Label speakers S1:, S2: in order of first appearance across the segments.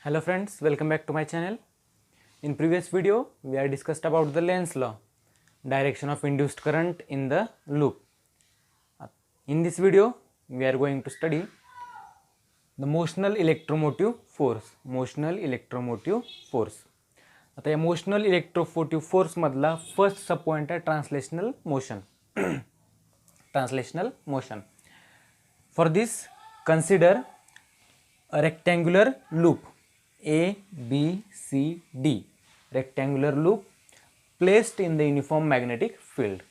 S1: Hello friends, welcome back to my channel. In previous video, we have discussed about the Lenz law, direction of induced current in the loop. In this video, we are going to study the motional electromotive force. Motional electromotive force. आता या motional electromotive force मधला first subpoint आहे translational motion. Translational motion. For this, consider a rectangular loop A, B, C, D. Rectangular loop placed in the uniform magnetic field.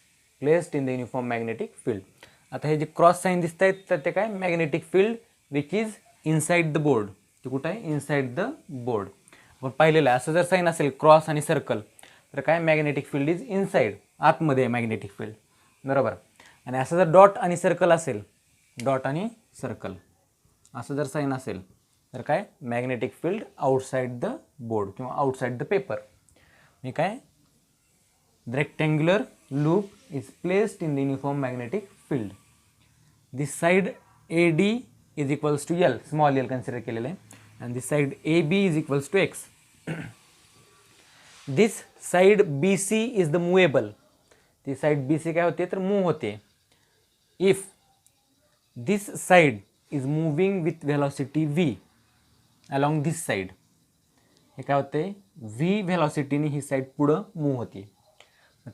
S1: Placed in the uniform magnetic field. आता हे जे cross sign दिसत आहेत तर ते काय magnetic field which is inside the board. ते कुठं आहे इनसाइड द बोर्ड. आपण पाहिलेलं आहे असं जर साइन असेल क्रॉस आणि सर्कल तर काय मॅग्नेटिक फील्ड इज इनसाइड आतमध्ये आहे मॅग्नेटिक फील्ड बरोबर. आणि असं जर डॉट आणि सर्कल असेल डॉट आणि सर्कल असं जर साइन असेल तर काय magnetic field outside the board किंवा आउटसाइड द पेपर. मी काय rectangular loop is placed in the uniform magnetic field. This side AD is equals to L small l consider केलेलं आहे आणि this side AB is equals to X. This side BC is the movable. ती side BC काय होते तर move होते. If this side is moving with velocity V along this side हे काय होते V व्हेलॉसिटीने ही साइड पुढं मूव होते.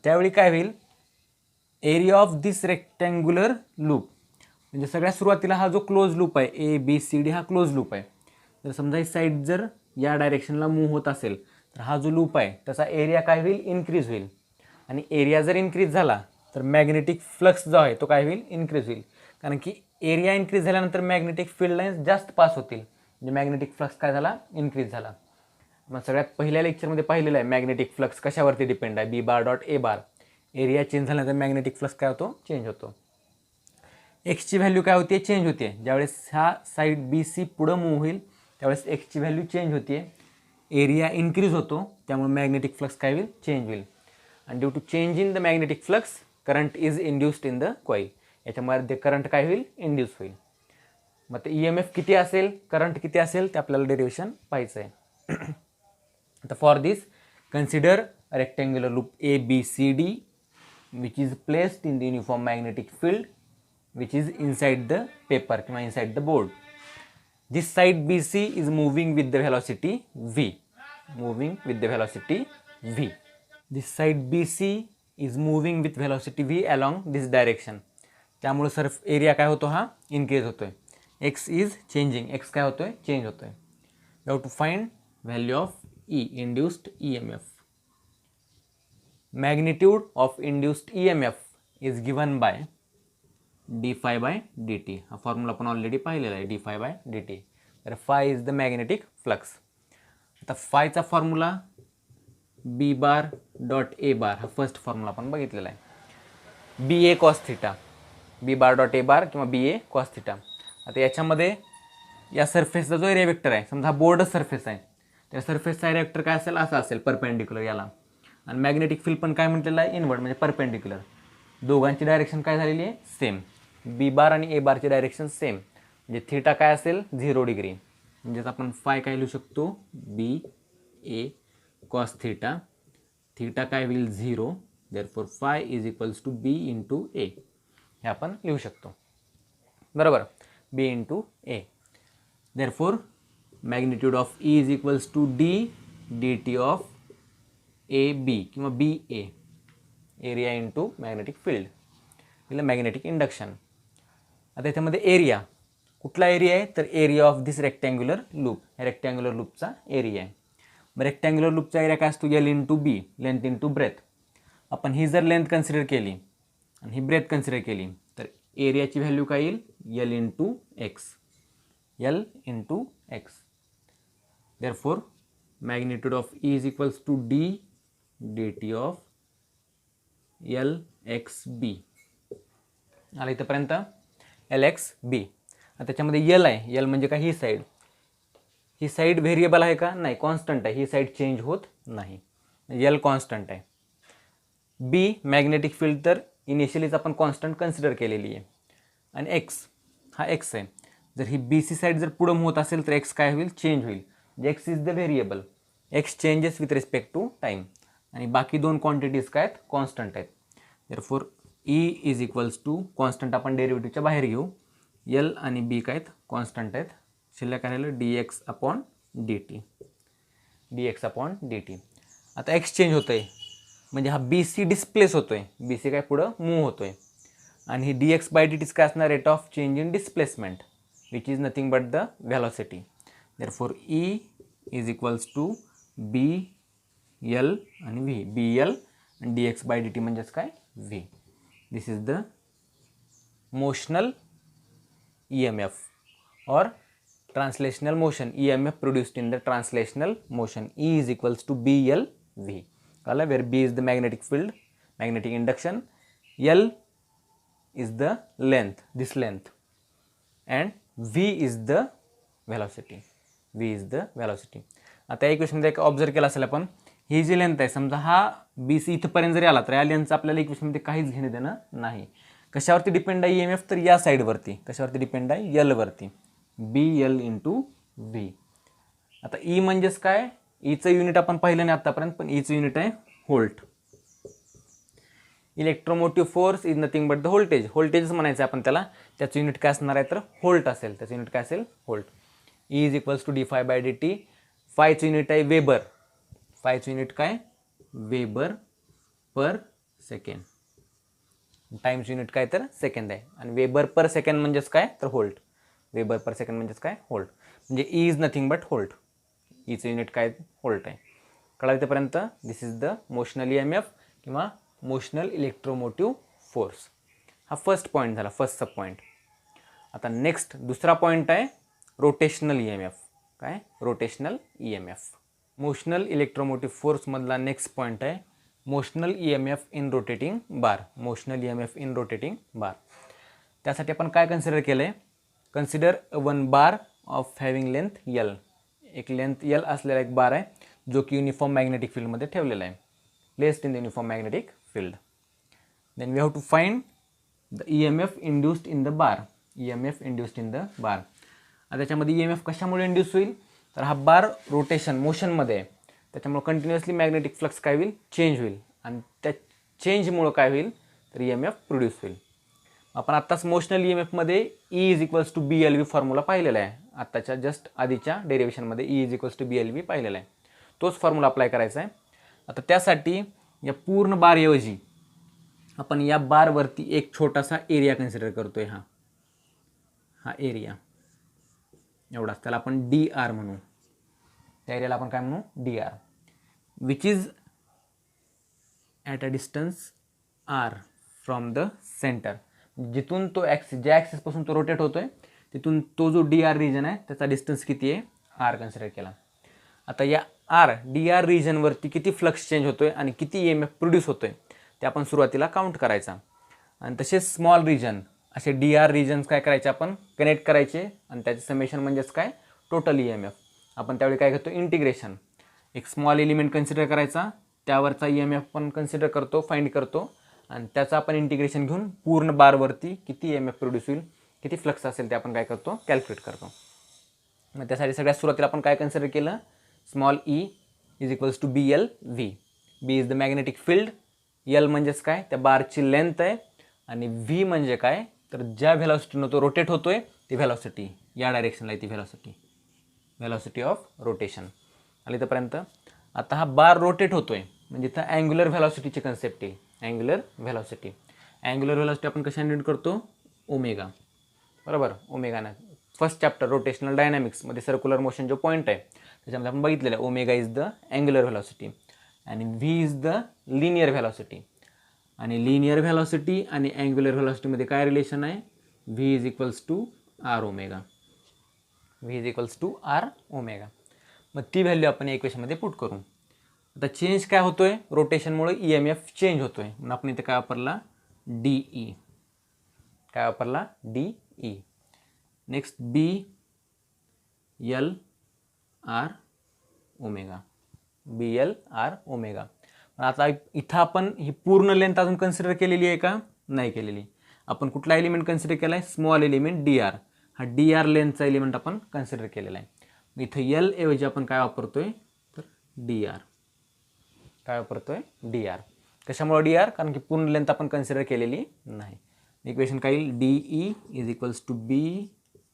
S1: त्यावेळी काय होईल area of this rectangular loop म्हणजे सगळ्यात सुरुवातीला हा जो क्लोज लूप आहे ABCD हा क्लोज लूप आहे. तर समजा ही साइड जर या डायरेक्शनला मूव होत असेल तर हा जो लूप आहे त्याचा एरिया काय होईल इन्क्रीज होईल. आणि एरिया जर इन्क्रीज झाला तर मॅग्नेटिक फ्लक्स जो आहे तो काय होईल इन्क्रीज होईल. कारण की एरिया इन्क्रीज झाल्यानंतर मॅग्नेटिक फील्ड लाईन्स जास्त पास होतील म्हणजे मॅग्नेटिक फ्लक्स काय झाला इन्क्रीज झाला. मग सगळ्यात पहिल्या लेक्चरमध्ये पाहिलेलं आहे मॅग्नेटिक फ्लक्स कशावरती डिपेंड आहे B bar dot A bar. Area change झाल्यानंतर मॅग्नेटिक फ्लक्स काय होतो चेंज होतो. एक्सची व्हॅल्यू काय होते चेंज होते. ज्यावेळेस हा साईड BC पुढं मूव्ह होईल त्यावेळेस एक्सची व्हॅल्यू चेंज होते. एरिया इन्क्रीज होतो त्यामुळे मॅग्नेटिक फ्लक्स काय होईल चेंज होईल. आणि due to change in the magnetic flux current is induced in the coil. याच्यामध्ये करंट काय होईल इंड्यूस होईल. मग ते EMF किती असेल करंट किती असेल ते आपल्याला डेरिव्हेशन पाहायचं आहे. तर for this consider rectangular loop ABCD which is placed in the uniform magnetic field which is inside the paper किंवा inside the board. This side BC is moving with the velocity V. Moving with the velocity V. This side BC is moving with velocity V along this direction. त्यामुळे Surf area काय होतो हा increase होतोय. X is changing. X काय होतोय change होतोय. We have to find value of E induced EMF. Magnitude of induced EMF is given by d phi by dt. हा formula आपण ऑलरेडी पाहिलेला आहे d phi by dt. तर phi is the magnetic flux. आता फायचा formula B bar dot A bar हा first formula आपण बघितलेला आहे. BA cos theta B bar dot A bar किंवा BA कॉस थिटा. आता याच्यामध्ये या सरफेसचा जो एरिया वेक्टर आहे समजा हा बोर्ड सरफेस आहे त्या सरफेसचा एरिया वेक्टर काय असेल असा असेल परपेंडिक्युलर याला. आणि मॅग्नेटिक फील्ड पण काय म्हटलेलं आहे इनवर्ड म्हणजे परपेंडिक्युलर. दोघांची डायरेक्शन काय झालेली आहे सेम. B बार आणि A बारची डायरेक्शन सेम म्हणजे थिटा काय असेल 0 डिग्री. म्हणजेच आपण फाय काय लिहू शकतो BA कॉस थिटा. थिटा काय होईल 0 therefore phi is equals to B into A हे आपण लिहू शकतो बरोबर. B into A. Therefore magnitude of E is equals to D dt ऑफ AB किंवा BA area into magnetic field किंवा मॅग्नेटिक इंडक्शन. आता याच्यामध्ये एरिया कुठला एरिया आहे तर area of this rectangular loop. हे रेक्टँग्युलर लूपचा एरिया आहे. मग रेक्टँग्युलर लूपचा एरिया काय असतो L into B length into breadth. आपण ही जर लेंथ कन्सिडर केली आणि ही ब्रेथ कन्सिडर केली तर एरियाची व्हॅल्यू काय येईल L into X. L into X. Therefore magnitude of E is equals to D dt ऑफ LXB. आला इथंपर्यंत LXB. आता त्याच्यामध्ये L आहे. L म्हणजे काय ही साईड. ही साईड व्हेरिएबल आहे का नाही कॉन्स्टंट आहे. ही साईड चेंज होत नाही. L कॉन्स्टंट आहे. B मॅग्नेटिक फील्ड तर इनिशियलीच आपण कॉन्स्टंट कन्सिडर केलेली आहे. आणि X हा X आहे. जर ही BC साईड जर पुढं होत असेल तर X काय होईल चेंज होईल. X is the variable, X changes with respect to time, आणि बाकी दोन क्वांटिटीज काय आहेत, कॉन्स्टंट आहेत. Therefore E is equals to, constant आपण डेरिव्हेटिव्हच्या बाहेर घेऊ, एल आणि बी काय आहेत, कॉन्स्टंट आहेत, शिल्लक राहिलं D x upon D T, D x upon D T. आता एक्स चेंज होतं आहे म्हणजे हा बी सी डिस्प्लेस होतो आहे, बी सी काय पुढं मूव्ह होतो आहे, आणि ही डी एक्स बाय डी टीच काय असणार, rate of change in displacement which is nothing but the velocity. Therefore E is equals to B L आणि व्ही, बी एल आणि D X by D T म्हणजेच काय, V. This is the motional EMF or translational motion, EMF produced in the translational motion. E is equals to BLV, where B is the magnetic field, magnetic induction, L is the length, this length, and V is the velocity, V is the velocity. आता या इक्वेशनमध्ये एक observe केला असेल आपण, ही जी length आहे समजा हा बी सी इथपर्यंत जरी आला तर या लेंथचं आपल्याला इक्वेशनमध्ये काहीच घेणं देणं नाही. कशावरती डिपेंड आहे EMF, तर या साईडवरती. कशावरती डिपेंड आहे, एल वरती, बी एल इंटू व्ही. आता ई म्हणजेच काय, ईचं युनिट आपण पाहिलं नाही आतापर्यंत, पण ईचं युनिट आहे volt. Electromotive force is nothing but the voltage, व्होल्टेजच म्हणायचं आपण त्याला, त्याचं युनिट काय असणार आहे तर व्होल्ट असेल, त्याचं युनिट काय असेल volt. E is equals to D phi by D T, फायचं युनिट आहे वेबर, फायचं युनिट काय weber per second, times unit काय तर सेकंड आहे, आणि वेबर पर सेकंड म्हणजेच काय तर व्होल्ट, वेबर पर सेकंड म्हणजेच काय व्होल्ट, म्हणजे E is nothing but volt, ईचं युनिट काय व्होल्ट आहे. कळालं इथपर्यंत. This is the motional EMF किंवा मोशनल इलेक्ट्रोमोटिव्ह फोर्स. हा फर्स्ट पॉईंट झाला, फर्स्ट सब पॉईंट. आता नेक्स्ट दुसरा पॉईंट आहे रोटेशनल EMF. काय, रोटेशनल EMF. मोशनल इलेक्ट्रोमोटिव्ह फोर्समधला नेक्स्ट पॉईंट आहे motional EMF in rotating bar, motional EMF in rotating bar. त्यासाठी आपण काय कन्सिडर केलं आहे, consider one bar of having length L, एक लेंथ L असलेला एक बार आहे जो की युनिफॉर्म मॅग्नेटिक फील्डमध्ये ठेवलेला आहे, placed in the uniform magnetic field. Then we have to find the EMF induced in the bar, EMF induced in the bar. आता त्याच्यामध्ये EMF कशामुळे इंड्यूस होईल, तर हा बार रोटेशन मोशनमध्ये आहे, त्याच्यामुळे कंटिन्युअसली मॅग्नेटिक फ्लक्स काय होईल, चेंज होईल, आणि त्या चेंजमुळं काय होईल तर EMF प्रोड्यूस होईल. आपण आत्ताच मोशनल EMFमध्ये E is equals to BLV formula पाहिलेला आहे, आत्ताच्या जस्ट आधीच्या डेरिव्हेशनमध्ये E is equals to BLV पाहिलेला आहे, तोच फॉर्म्युला अप्लाय करायचा आहे. आता त्यासाठी या पूर्ण बारऐवजी आपण या बारवरती एक छोटासा एरिया कन्सिडर करतोय, हा एरिया एवढाच, त्याला आपण DR म्हणू, त्या एरियाला आपण काय म्हणू DR, which is at a distance R from the centre. जिथून तो ॲक्सिस, ज्या ॲक्सिसपासून तो रोटेट होतोय तिथून तो जो DR रिजन आहे त्याचा डिस्टन्स किती आहे, R कन्सिडर केला. आता या DR रिजनवरती किती फ्लक्स चेंज होतोय आणि किती EMF प्रोड्यूस होतोय ते आपण सुरुवातीला काउंट करायचा. आणि तसेच स्मॉल रिजन, असे DR रिजन्स काय करायचे आपण कनेक्ट करायचे, आणि त्याचे समेशन म्हणजेच काय टोटल EMF. आपण त्यावेळी काय करतो इंटिग्रेशन, एक स्मॉल एलिमेंट कन्सिडर करायचा, त्यावरचा EMF पण कन्सिडर करतो, फाइंड करतो, आणि त्याचं आपण इंटिग्रेशन घेऊन पूर्ण बारवरती किती EMF प्रोड्यूस होईल, किती फ्लक्स असेल ते आपण काय करतो कॅल्क्युलेट करतो. मग त्यासाठी सगळ्यात सुरुवातीला आपण काय कन्सिडर केलं, small E is equals to BLV. B is the magnetic field, L म्हणजेच काय त्या बारची लेंथ आहे, आणि V म्हणजे काय तर ज्या व्हेलॉसिटीनं तो रोटेट होतोय ती व्हेलॉसिटी, या डायरेक्शनला आहे ती व्हेलॉसिटी, व्हेलॉसिटी ऑफ रोटेशन. आली इथंपर्यंत. आता हा बार रोटेट होतोय म्हणजे इथं अँग्युलर व्हेलॉसिटीची कन्सेप्ट येईल, अँग्युलर व्हेलॉसिटी. अँग्युलर व्हेलॉसिटी आपण कशा डिनोट करतो, ओमेगा, बरोबर, ओमेगानं. फर्स्ट चॅप्टर रोटेशनल डायनॅमिक्समध्ये सर्क्युलर मोशन जो पॉईंट आहे त्याच्यामध्ये आपण बघितलेलं आहे omega is the angular velocity आणि V is the linear velocity. आणि लिनियर व्हेलॉसिटी आणि अँग्युलर व्हेलॉसिटीमध्ये काय रिलेशन आहे, V is equals to R omega, V is equals to R omega. मग ती व्हॅल्यू आपण या इक्वेशनमध्ये पुट करू. आता चेंज काय होतोय, रोटेशनमुळे EMF चेंज होतोय, म्हणून आपण इथे काय वापरला DE, काय वापरला DE. Next BL R omega, BL R omega. आता इथं आपण ही पूर्ण लेंथ अजून कन्सिडर केलेली आहे का, नाही केलेली. आपण कुठला एलिमेंट कन्सिडर केला आहे, स्मॉल एलिमेंट DR, हा DR लेंथचा एलिमेंट आपण कन्सिडर केलेला आहे. इथं एल ऐवजी आपण काय वापरतोय तर डी आर. काय वापरतोय डी आर. कशामुळे डी आर? कारण की पूर्ण लेंथ आपण कन्सिडर केलेली नाही. इक्वेशन काय येईल D E is equals to B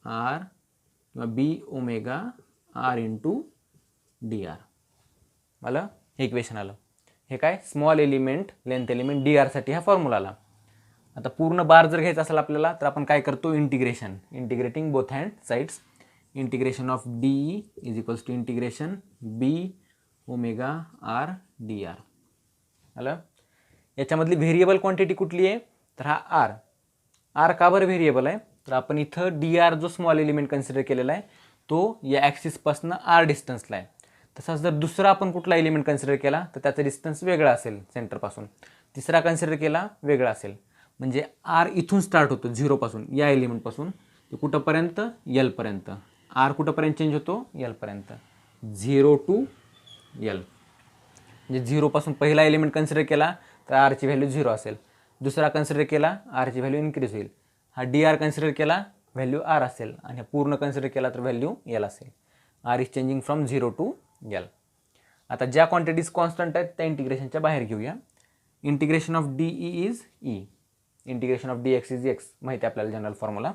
S1: R किंवा B omega R into D R. मला हे इक्वेशन आलं. हे काय small element length element D आरसाठी हा फॉर्म्युला आला. आता पूर्ण बार जर घ्यायचा असेल आपल्याला तर आपण काय करतो integration. Integrating both hand sides. Integration of D is equals to integration B omega R D R. आलं. याच्यामधली व्हेरिएबल क्वांटिटी कुठली आहे तर हा आर. आर का बरं व्हेरिएबल आहे तर आपण इथं डी आर जो स्मॉल एलिमेंट कन्सिडर केलेला आहे तो या ॲक्सिसपासून आर डिस्टन्सला आहे. तसाच जर दुसरा आपण कुठला एलिमेंट कन्सिडर केला तर त्याचा डिस्टन्स वेगळा असेल सेंटरपासून. तिसरा कन्सिडर केला वेगळा असेल. म्हणजे आर इथून स्टार्ट होतो झिरोपासून या एलिमेंटपासून ते कुठंपर्यंत एलपर्यंत. आर कुठंपर्यंत चेंज होतो एलपर्यंत. 0 टू एल. म्हणजे झिरोपासून पहिला एलिमेंट कन्सिडर केला तर आरची व्हॅल्यू 0 असेल. दुसरा कन्सिडर केला आरची व्हॅल्यू इन्क्रीज होईल. हा डी आर कन्सिडर केला व्हॅल्यू आर असेल आणि पूर्ण कन्सिडर केला तर व्हॅल्यू एल असेल. R is changing from 0 to L. आता ज्या क्वांटिटीज कॉन्स्टंट आहेत त्या इंटिग्रेशनच्या बाहेर घेऊया. Integration of D E is E. Integration of D X is X माहिती आहे आपल्याला general formula.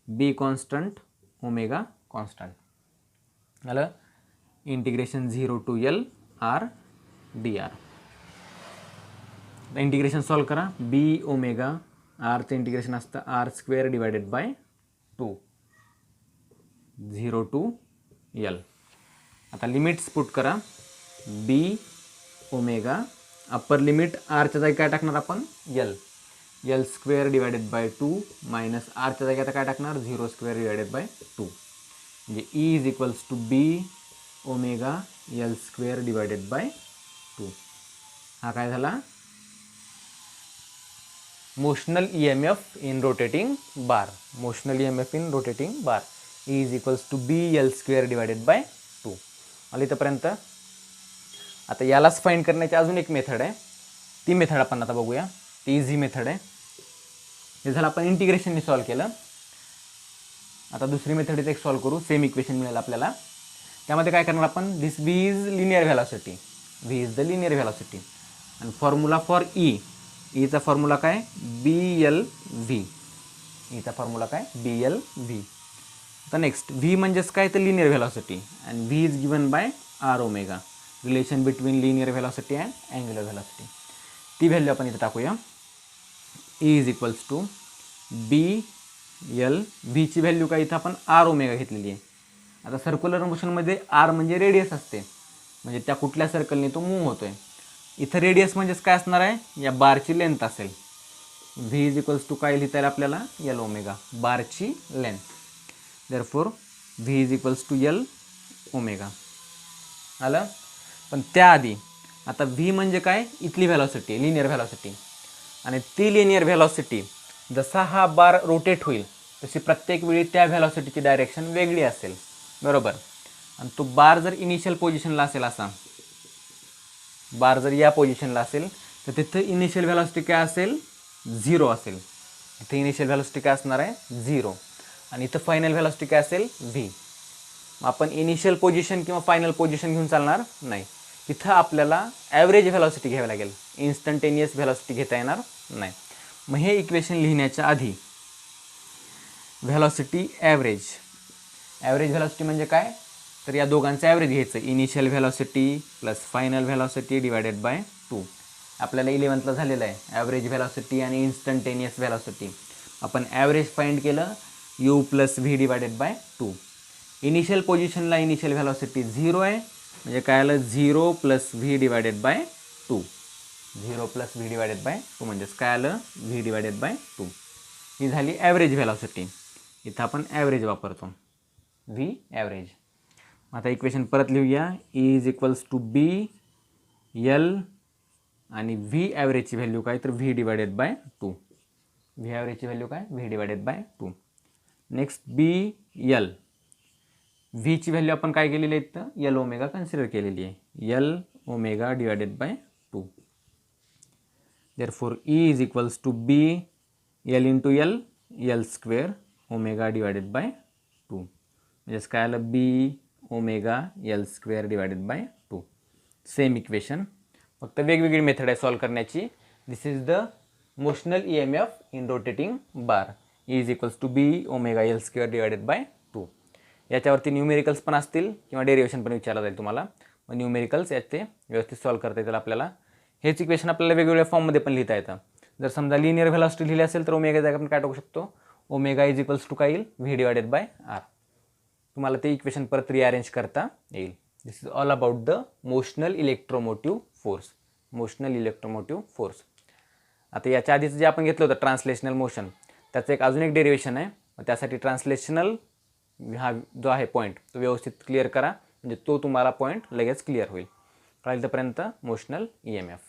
S1: B constant omega constant. आलं. Integration 0 to L R D R. Integration solve करा. बी ओमेगा आरचं इंटिग्रेशन असतं R square divided by 2 0 to L. आता limits put करा. B omega upper limit आरच्या जागी काय टाकणार आपण L. L square divided by 2 minus आरच्या जागी आता काय टाकणार 0 स्क्वेअर डिवायडेड बाय 2. म्हणजे E is equals to B omega L square divided by 2. हा काय झाला motional E M F in rotating bar. Motional E M F in rotating bar E is equals to B L square divided by 2. आली इथंपर्यंत. आता यालाच find करण्याची अजून एक मेथड आहे. ती मेथड आपण आता बघूया. ती इझी मेथड आहे. हे झालं आपण इंटिग्रेशनने सॉल्व केलं. आता दुसरी मेथड एक सॉल्व करू. सेम इक्वेशन मिळेल आपल्याला. त्यामध्ये काय करणार आपण this V is linear velocity. V is the linear velocity आणि फॉर्म्युला फॉर ई. ईचा फॉर्म्युला काय बी एल व्ही. ईचा फॉर्म्युला काय बी एल व्ही. आता नेक्स्ट व्ही म्हणजेच काय तर linear velocity and V is given by R omega. Relation between linear velocity and angular velocity. ती व्हॅल्यू आपण इथे टाकूया. E is equals to B L व्हीची व्हॅल्यू काय इथं आपण आर ओमेगा घेतलेली आहे. आता सर्क्युलर मोशनमध्ये आर म्हणजे रेडियस असते. म्हणजे त्या कुठल्या सर्कलने तो मूव्ह होतोय. इथं रेडियस म्हणजेच काय असणार आहे या बारची लेंथ असेल. व्ही इज इक्वल्स टू काय लिहिता येईल आपल्याला एल ओमेगा बारची length. Therefore V is equals to L omega. आलं. पण त्याआधी आता व्ही म्हणजे काय इथली व्हेलॉसिटी लिनियर व्हेलॉसिटी आणि ती लिनियर व्हेलॉसिटी जसा हा बार रोटेट होईल तशी प्रत्येक वेळी त्या व्हेलॉसिटीची डायरेक्शन वेगळी असेल. बरोबर. आणि तो बार जर इनिशियल पोझिशनला असेल असा बार जर या पोझिशनला असेल तर तिथं इनिशियल व्हेलॉसिटी काय असेल 0 असेल. इथे इनिशियल व्हेलॉसिटी काय असणार आहे 0 आणि इथं फायनल व्हेलॉसिटी काय असेल व्ही. आपण इनिशियल पोझिशन किंवा फायनल पोझिशन घेऊन चालणार नाही. तिथं आपल्याला ॲव्हरेज व्हेलॉसिटी घ्यावी लागेल. इन्स्टंटेनियस व्हेलॉसिटी घेता येणार नाही. मग हे इक्वेशन लिहिण्याच्या आधी व्हेलॉसिटी ॲव्हरेज व्हेलॉसिटी म्हणजे काय तर या दोघांचं ॲव्हरेज घ्यायचं. Initial velocity plus final velocity divided by 2. आपल्याला 11th झालेलं आहे ॲव्हरेज व्हेलॉसिटी आणि इन्स्टंटेनियस व्हेलॉसिटी. आपण ॲव्हरेज फाइंड केलं you plus V divided by 2. Initial पोझिशनला इनिशियल व्हेलॉसिटी 0 आहे म्हणजे काय आलं 0 plus V divided by 2. 0 plus V divided by 2 म्हणजेच काय आलं व्ही डिवायडेड बाय 2. ही झाली ॲव्हरेज व्हेलॉसिटी. इथं आपण ॲव्हरेज वापरतो व्ही ॲव्हरेज. आता इक्वेशन परत लिहूया. E is equals to B L आणि व्ही ॲव्हरेजची व्हॅल्यू काय तर व्ही डिवायडेड बाय 2. व्ही ॲव्हरेजची व्हॅल्यू काय V divided by 2. Next B L व्हीची व्हॅल्यू आपण काय केलेली आहे तर एल ओमेगा कन्सिडर केलेली आहे. L omega divided by 2. Therefore E is equals to B L into L L square omega divided by 2. म्हणजेच काय आलं B omega L square divided by 2. Same equation, फक्त वेगवेगळी मेथड आहे सॉल्व करण्याची. This is the motional E M F in rotating bar is equals to B omega L square divided by 2. याच्यावरती numericals पण असतील किंवा डेरिवेशन पण विचारलं जाईल तुम्हाला. मग न्यूमेरिकल्स याचे व्यवस्थित सॉल्व करता येतील आपल्याला. हेच इक्वेशन आपल्याला वेगवेगळ्या फॉर्ममध्ये पण लिहिता येतं. जर समजा लिनियर व्हेलॉसिटी लिहिली असेल तर ओमेगा जागा आपण काय टाकू शकतो, ओमेगा इज इक्वल्स टू काय येईल व्ही डिवायडेड बाय आर. तुम्हाला ते इक्वेशन परत रिअरेंज करता येईल. This is all about the motional electromotive force. Motional electromotive force. आता याच्या आधीच जे आपण घेतलं होतं ट्रान्सलेशनल मोशन, त्याचं एक अजून एक डेरिवेशन आहे. त्यासाठी ट्रान्सलेशनल हा जो आहे पॉईंट तो व्यवस्थित क्लिअर करा, म्हणजे तो तुम्हाला पॉईंट लगेच क्लिअर होईल. कळेल तोपर्यंत मोशनल ई एम एफ.